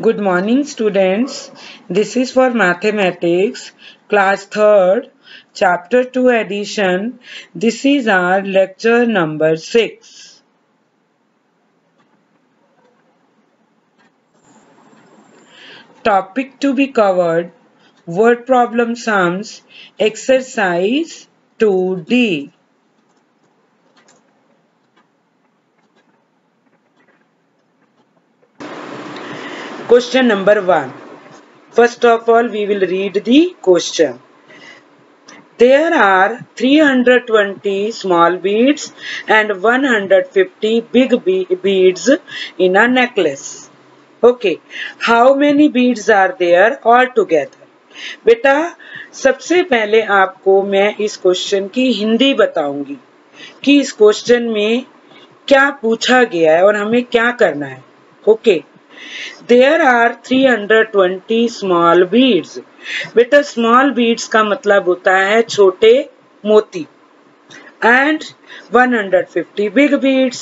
Good morning, students. This is for mathematics, class 3rd, chapter 2 addition. This is our lecture number 6. Topic to be covered, word problem sums, exercise 2D. Question number 1. First of all, we will read the question. There are 320 small beads and 150 big beads in a necklace. Okay, how many beads are there all together? बेटा सबसे पहले आपको मैं इस question की हिंदी बताऊंगी कि इस क्वेश्चन में क्या पूछा गया है और हमें क्या करना है. Okay, There are 320 small beads. बेटा स्मॉल बीड्स का मतलब होता है छोटे मोती. And 150 big beads.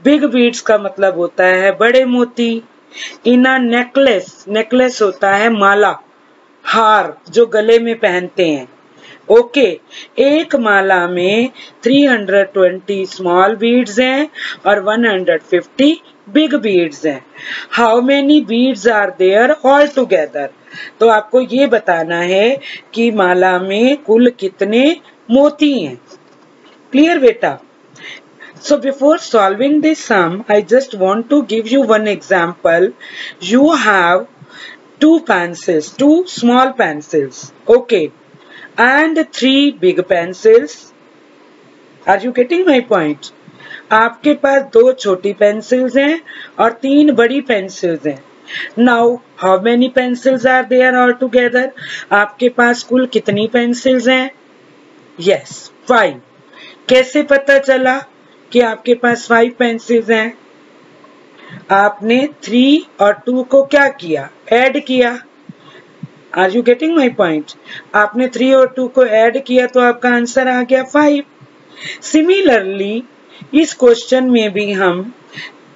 Big beads का मतलब होता है बड़े मोती. In a necklace. नेकलेस होता है माला, हार जो गले में पहनते हैं. ओके, एक माला में 320 स्मॉल बीड्स हैं और 150 बिग बीड्स हैं. How many beads are there all together? तो आपको ये बताना है कि माला में कुल कितने मोती हैं. क्लियर बेटा? So before solving this sum, I just want to give you one example. You have two pencils, two small pencils, okay, and three big pencils. Are you getting my point? आपके पास दो छोटी pencils हैं और तीन बड़ी pencils हैं. Now, how many pencils are there all together? आपके पास कुल कितनी पेंसिल्स हैं? Yes, 5. कैसे पता चला कि आपके पास 5 पेंसिल्स हैं? आपने 3 और 2 को क्या किया? ऐड किया. Are you getting my point? आपने 3 और 2 को ऐड किया तो आपका आंसर आ गया 5. Similarly, इस क्वेश्चन में भी हम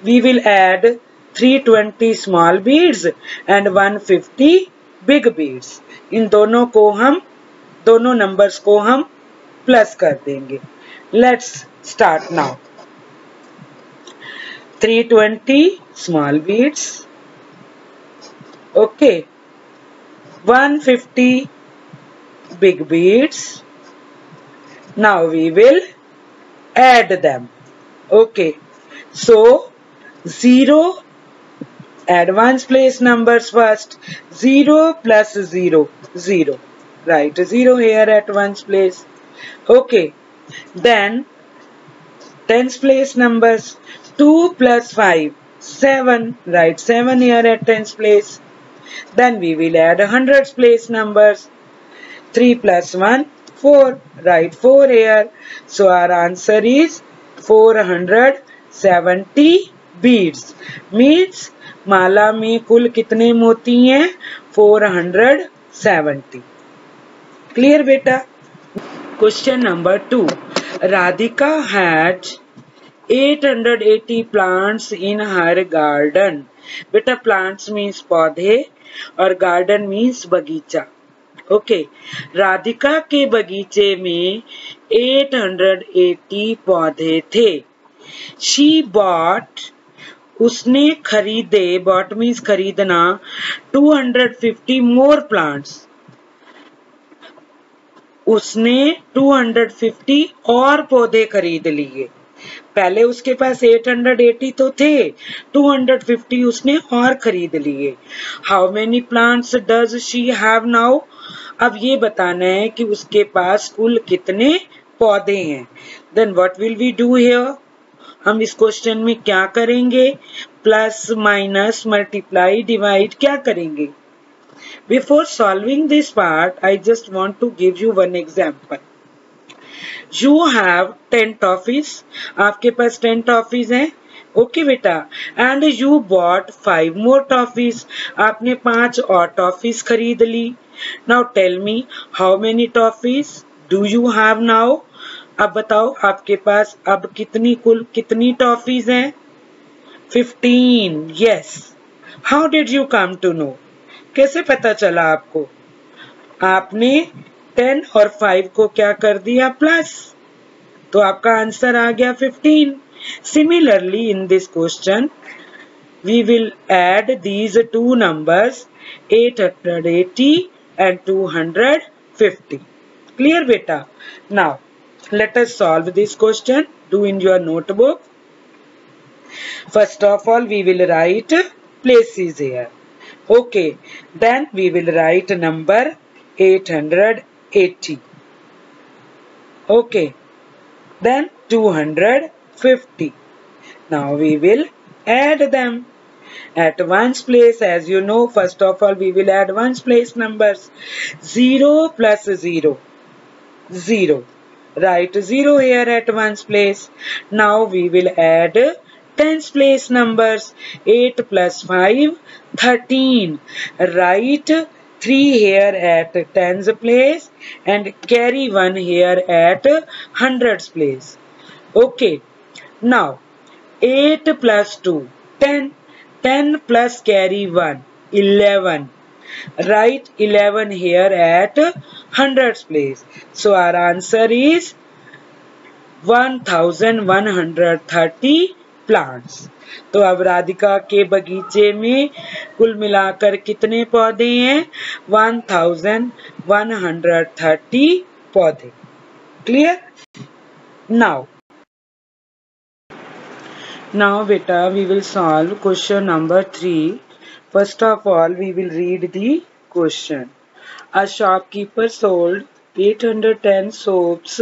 we will add 320 small beads and 150 big beads. इन दोनों नंबर्स को हम प्लस कर देंगे. Let's start now. 320 small beads. Okay. 150 big beads. Now we will add them. Okay. So 0, add ones place numbers first. 0 plus 0, 0. Write 0 here at ones place. Okay. Then tens place numbers. 2 plus 5, 7. Write 7 here at tens place. Then we will add hundreds place numbers. 3 plus 1, 4. Write 4 here. So our answer is 470 beads. Means माला में कुल कितने मोती हैं? 470. Clear बेटा? Question number 2. Radhika had 880 plants in her garden. बेटा plants means पौधे और garden means बगीचा. ओके, राधिका के बगीचे में 880 पौधे थे. She bought, उसने खरीदे, bought means खरीदना, 250 more plants. उसने 250 और पौधे खरीद लिए. पहले उसके पास 880 तो थे, 250 उसने और खरीद लिए. How many plants does she have now? अब ये बताना है कि उसके पास कुल कितने पौधे हैं. Then what will we do here? हम इस क्वेश्चन में क्या करेंगे? प्लस माइनस मल्टीप्लाई डिवाइड क्या करेंगे? Before solving this part I just want to give you one example. You have 10 toffees. आपके पास 10 टॉफीज हैं. ओके बेटा. And you bought 5 more toffees. आपने 5 और टॉफीज खरीद ली. Now tell me how many toffees do you have now? अब बताओ आपके पास अब कुल कितनी टॉफीज हैं? 15. Yes. How did you come to know? कैसे पता चला आपको? आपने 10 और 5 को क्या कर दिया? प्लस, तो आपका आंसर आ गया 15. Similarly, in this question, we will add these two numbers 880 and 250. Clear, beta? Now, let us solve this question. Do in your notebook. First of all, we will write places here. Okay, then we will write number 880. Okay, then 250. Now we will add them at ones place. As you know, first of all we will add ones place numbers. 0 plus 0, 0. Write 0 here at ones place. Now we will add tens place numbers. 8 plus 5, 13. Write 3 here at tens place and carry 1 here at hundreds place. Okay, now 8 plus 2, 10. 10 plus carry 1, 11. Write 11 here at hundreds place. So our answer is 1130 plants. तो अब राधिका के बगीचे में कुल मिलाकर कितने पौधे हैं? 1130 पौधे. Clear? Now beta, we will solve question number 3. First of all, we will read the question. A shopkeeper sold 810 soaps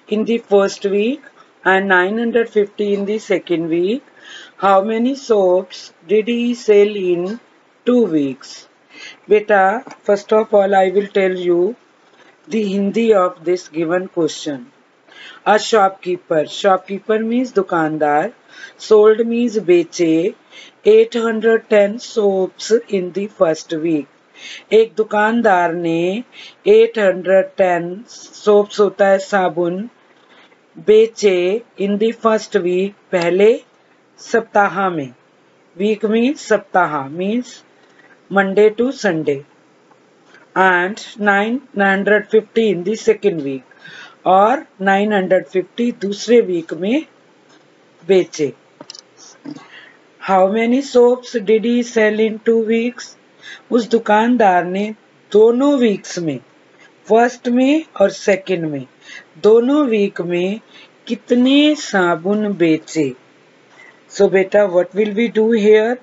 in the first week and 950 in the second week. How many soaps did he sell in 2 weeks? Beta, first of all, I will tell you the Hindi of this given question. A shopkeeper. Shopkeeper means दुकानदार. Sold means बेचे. 810 soaps in the first week. एक दुकानदार ने 810 soaps होता है साबुन बेचे in the first week पहले सप्ताह में. Week means सप्ताह means Monday to Sunday. And 950 in the second week. और 950 दूसरे वीक में बेचे. How many soaps did he sell in 2 weeks? उस दुकानदार ने दोनों वीक्स में, फर्स्ट में और सेकंड में, दोनों वीक में कितने साबुन बेचे? So beta, what will we do here?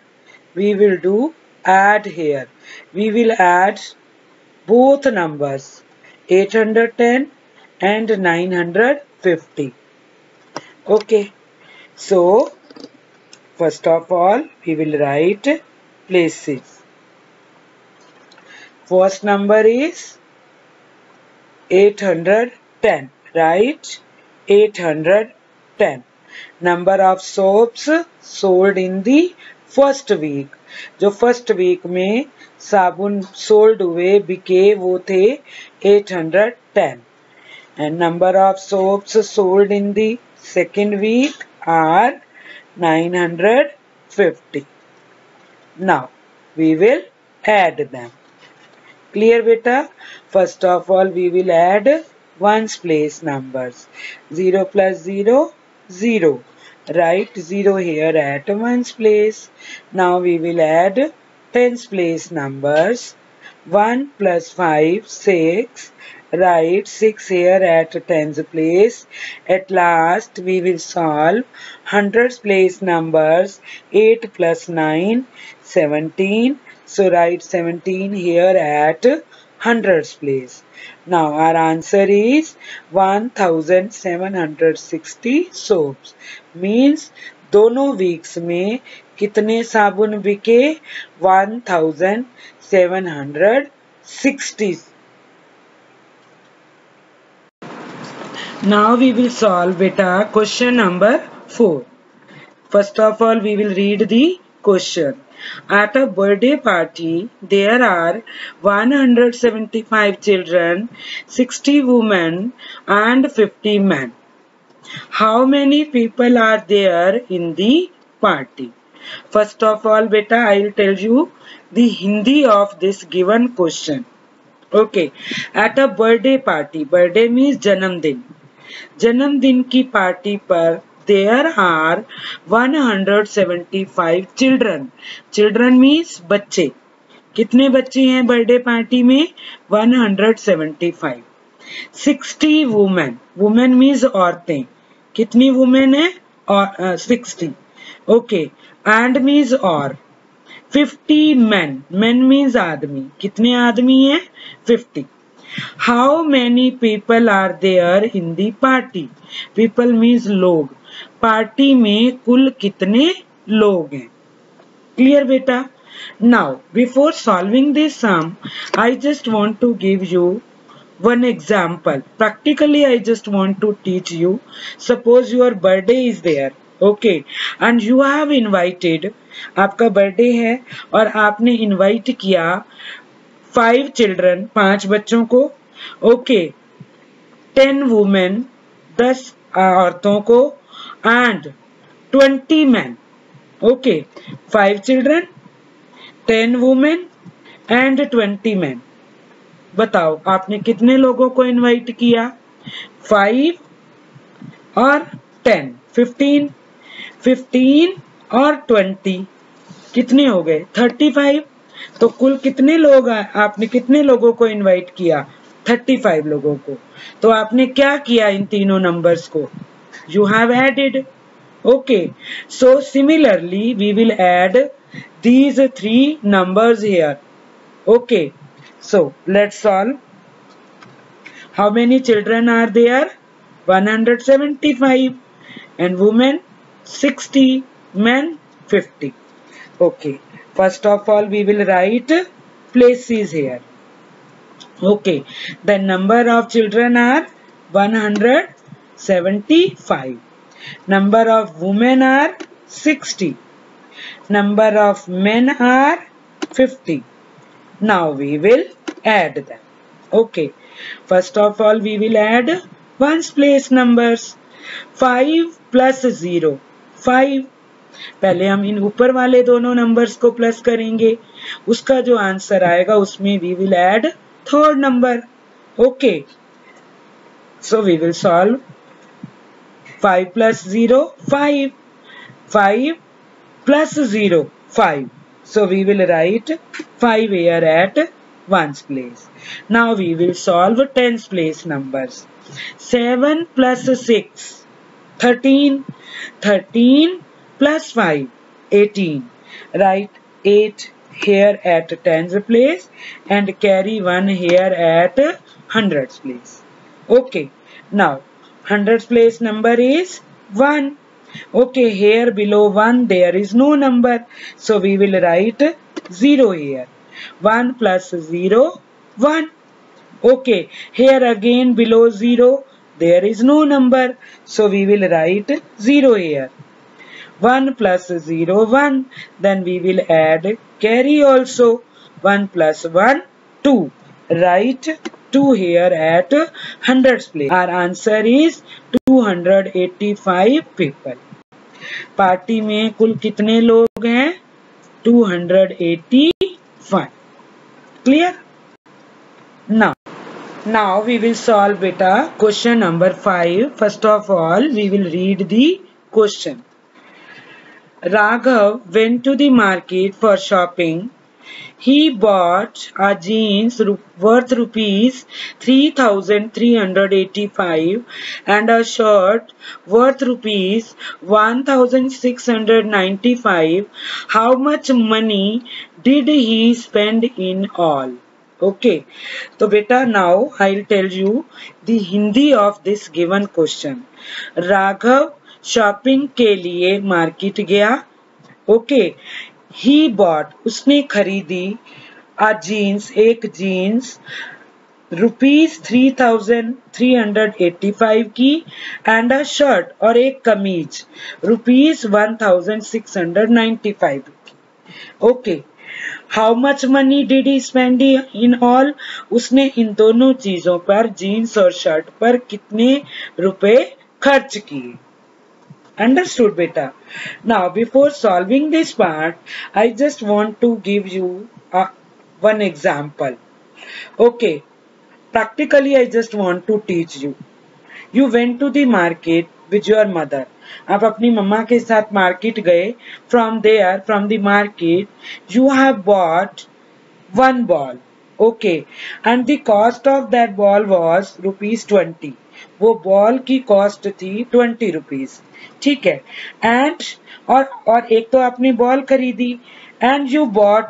We will do add here. We will add both numbers 810 and 950. Okay, so first of all we will write places. First number is 810. Write 810. Number of soaps sold in the first week. जो first week में साबुन sold हुए बिके वो थे 810. And number of soaps sold in the second week are 950. Now we will add them. Clear beta? First of all we will add ones place numbers. 0 plus 0, 0. Write 0 here at ones place. Now we will add tens place numbers. 1 plus 5, 6. Write 6 here at tens place. At last we will solve hundreds place numbers. 8 plus 9, 17. So write 17 here at hundreds place. Now our answer is 1760 soaps. Means दोनों weeks में कितने साबुन बिके? 1760. Now we will solve beta question number 4. First of all we will read the question. At a birthday party there are 175 children, 60 women and 50 men. How many people are there in the party? First of all, beta, I will tell you the Hindi of this given question. Okay, at a birthday party, birthday means जन्मदिन, जन्मदिन की party पर there are 175 children. Children means बच्चे. कितने बच्चे हैं birthday party में? 175. 60 women. Women means औरतें. कितनी women है? 60. Okay. And means और. 50 men. Men means आदमी. कितने आदमी हैं? 50. How many people are there in the party? People means लोग. पार्टी में कुल कितने लोग हैं? Clear बेटा? Now, before solving this sum, I just want to give you one example. Practically, I just want to teach you. Suppose your birthday is there, okay, and you have invited. आपका birthday है और आपने invite किया 5 children, 5 बच्चों को, okay, 10 women, 10 औरतों को, and 20 men, okay, 5 children, 10 women and 20 men. बताओ आपने कितने लोगों को इनवाइट किया? 5 और 10, 15 और 20 कितने हो गए? 35. तो कुल कितने लोग आपने कितने लोगों को इनवाइट किया? 35 लोगों को. तो आपने क्या किया इन तीनों नंबर्स को? You have added. Okay. So similarly we will add these 3 numbers here. Okay. So let's solve. How many children are there? 175. And women 60. Men 50. Okay. First of all we will write places here. Okay. The number of children are 175. Number of women are 60. Number of men are 50. Now we will add them. Okay. First of all we will add ones place numbers. 5 plus 0. 5. पहले हम इन ऊपर वाले दोनों numbers को plus करेंगे. उसका जो answer आएगा उसमें we will add third number. Okay. So we will solve. 5 plus 0, 5. 5 plus 0, 5. So we will write 5 here at ones place. Now we will solve tens place numbers. 7 plus 6, 13. 13 plus 5, 18. Write 8 here at tens place and carry 1 here at hundreds place. Okay. Now hundreds place number is 1. Okay, here below 1 there is no number, so we will write 0 here. 1 plus 0, 1. Okay, here again below 0 there is no number, so we will write 0 here. 1 plus 0, 1. Then we will add carry also. 1 plus 1, 2. Write 2 here at hundreds place. Our answer is 285 people. Party में कुल कितने लोग हैं? 285. Clear? Now we will solve beta question number 5. First of all we will read the question. Raghav went to the market for shopping. He bought a jeans worth rupees 3,385 and a shirt worth rupees 1,695. How much money did he spend in all? Okay. So beta, now I will tell you the Hindi of this given question. Raghav shopping के लिए market गया. Okay. He bought, उसने खरीदी a jeans, एक jeans rupees 3,385 की and a shirt और एक कमीज रुपीज 1,695 की. Okay. How much money did he spend in all? उसने इन दोनों चीजों पर, जीन्स और शर्ट पर कितने रुपए खर्च किए? Understood, beta? Now, before solving this part, I just want to give you one example. Okay, practically I just want to teach you. You went to the market with your mother. आप अपनी मम्मा के साथ market गए. From there, from the market, you have bought one ball. Okay, and the cost of that ball was ₹20. वो ball की cost थी 20 rupees. ठीक है. एंड और एक तो आपने बॉल खरीदी. And you bought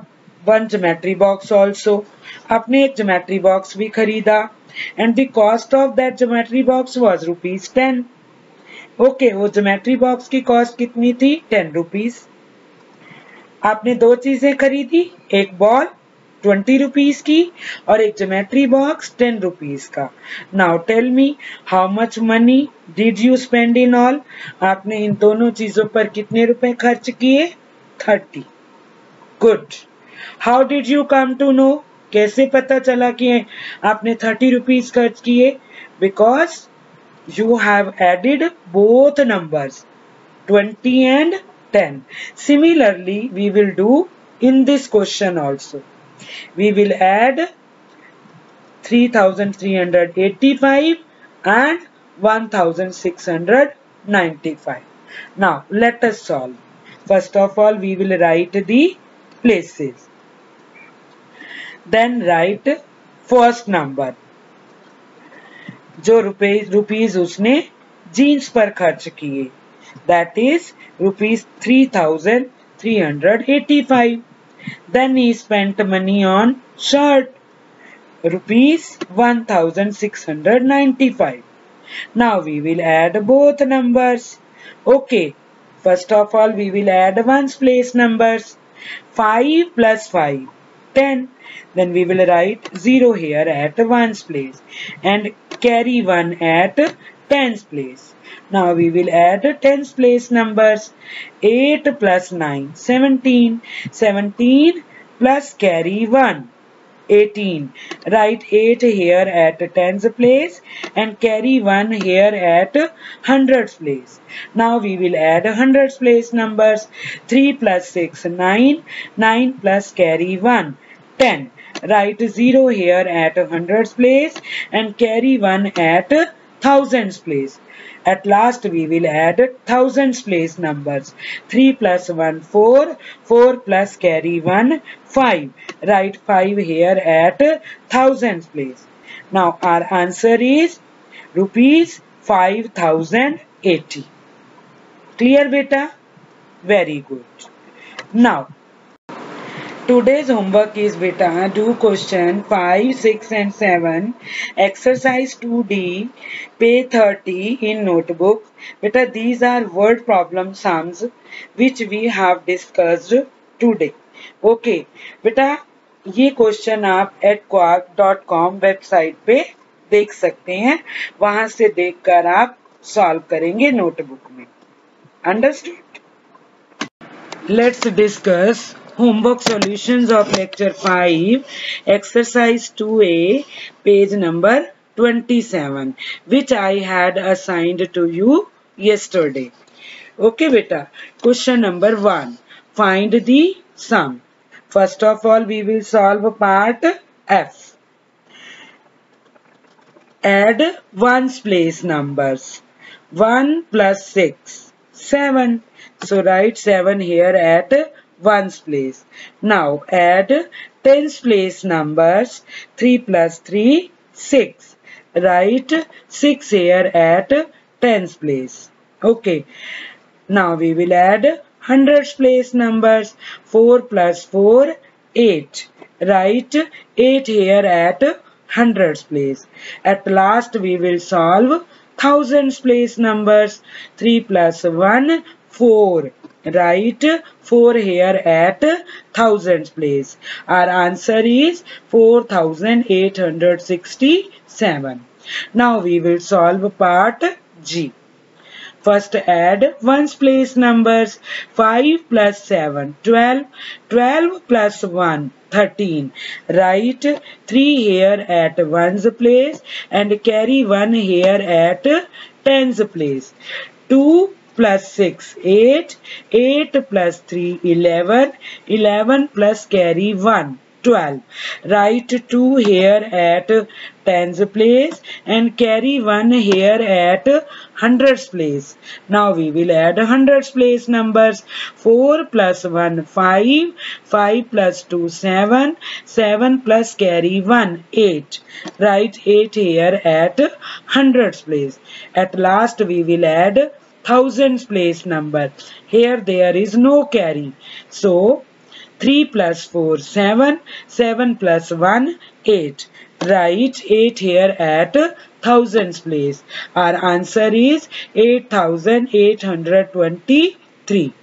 one geometry box also. आपने एक ज्योमेट्री बॉक्स भी खरीदा. And the cost of that geometry box was ₹10. Okay, वो ज्योमेट्री बॉक्स की कॉस्ट कितनी थी? 10 रुपीज. आपने दो चीजें खरीदी, एक बॉल 20 रुपीज की और एक ज्योमेट्री बॉक्स 10 रुपीज का. Now tell me how much money did you spend in all. आपने इन दोनों चीजों पर कितने रुपए खर्च किए? 30. Good. How did you come to know. कैसे पता चला कि आपने 30 रुपीज खर्च किए? Because you have added both numbers 20 and 10. Similarly, we will do in this question also. We will add 3,385 and 1,695. Now, let us solve. First of all, we will write the places. Then write first number. जो rupees उसने jeans पर खर्च किए. That is ₹3,385. Then he spent money on shirt ₹1,695. Now we will add both numbers. Okay, first of all we will add ones place numbers. 5 plus 5 10. Then we will write 0 here at ones place and carry 1 at tens place. Now we will add tens place numbers. 8 plus 9 17. 17 plus carry 1 18. Write 8 here at tens place and carry 1 here at hundreds place. Now we will add hundreds place numbers. 3 plus 6 9. 9 plus carry 1 10. Write 0 here at hundreds place and carry 1 at thousands place. At last we will add thousands place numbers. 3 plus 1 4. 4 plus carry 1 5. Write 5 here at thousands place. Now our answer is ₹5,080. Clear beta? Very good. Now today's homework is beta do question 5, 6 and 7 exercise 2D page 30 in notebook. Beta these are word problem sums which we have discussed today. Okay beta ये question आप @quark.com website पे देख सकते हैं. वहां से देखकर आप सॉल्व करेंगे नोटबुक में. Understood. Let's discuss homework solutions of lecture 5 exercise 2A page number 27 which I had assigned to you yesterday. Okay beta, question number 1, find the sum. First of all we will solve part F. Add ones place numbers. 1 plus 6 7. So write 7 here at ones place. Now add tens place numbers. 3 plus 3 6. Write 6 here at tens place. Okay. Now we will add hundreds place numbers. 4 plus 4 8. Write 8 here at hundreds place. At last we will solve thousands place numbers. 3 plus 1 4. Write 4 here at thousands place. Our answer is 4,867. Now we will solve part G. First add ones place numbers. 5 plus 7 12. 12 plus 1 13. Write 3 here at ones place and carry 1 here at tens place. 2 plus 6, 8. 8 plus 3, 11. 11 plus carry 1, 12. Write 2 here at tens place and carry 1 here at hundreds place. Now we will add hundreds place numbers. 4 plus 1, 5. 5 plus 2, 7. 7 plus carry 1, 8. Write 8 here at hundreds place. At last we will add thousands place number. Here there is no carry. So 3 plus 4, 7. 7 plus 1, 8. Write 8 here at thousands place. Our answer is 8823.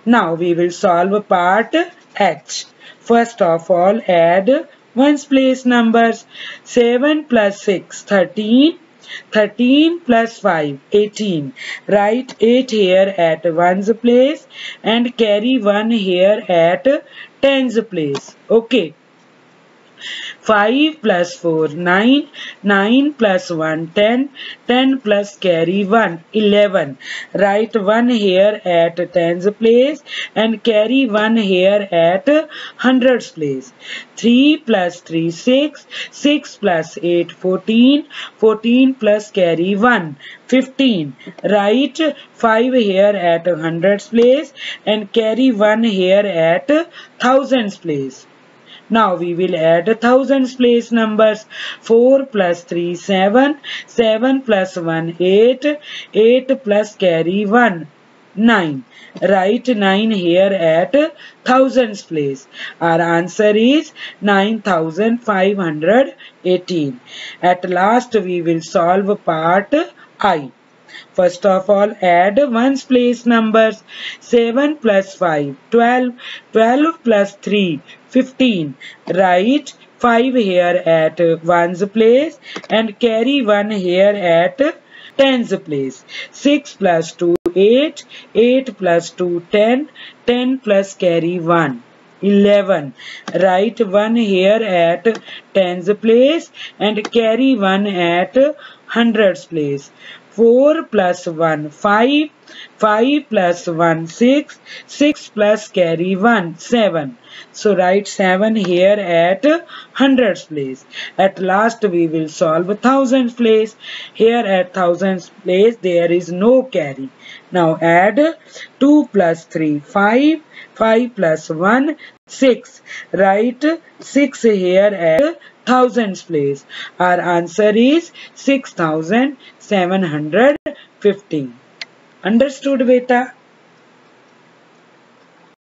Now we will solve part H. First of all, add ones place numbers. 7 plus 6, 13. 13 plus 5, 18. Write 8 here at ones place and carry 1 here at tens place. Okay. 5 plus 4, 9. 9 plus 1, 10. 10 plus carry 1, 11. Write 1 here at tens place and carry 1 here at hundreds place. 3 plus 3, 6. 6 plus 8, 14. 14 plus carry 1, 15. Write 5 here at hundreds place and carry 1 here at thousands place. Now we will add thousands place numbers. 4 plus 3, 7. 7 plus 1, 8. 8 plus carry 1, 9. Write 9 here at thousands place. Our answer is 9518. At last we will solve part I. First of all, add ones place numbers. 7 plus 5, 12. 12 plus 3, 15. Write 5 here at ones place and carry 1 here at tens place. 6 plus 2, 8. 8 plus 2, 10. 10 plus carry 1, 11. Write 1 here at tens place and carry 1 at hundreds place. 4 plus 1, 5. 5 plus 1, 6. 6 plus carry 1, 7. So write 7 here at hundreds place. At last we will solve thousands place. Here at thousands place there is no carry. Now add 2 plus 3, 5. 5 plus 1, 6. Write 6 here at thousands place. Our answer is 6750. Understood, beta?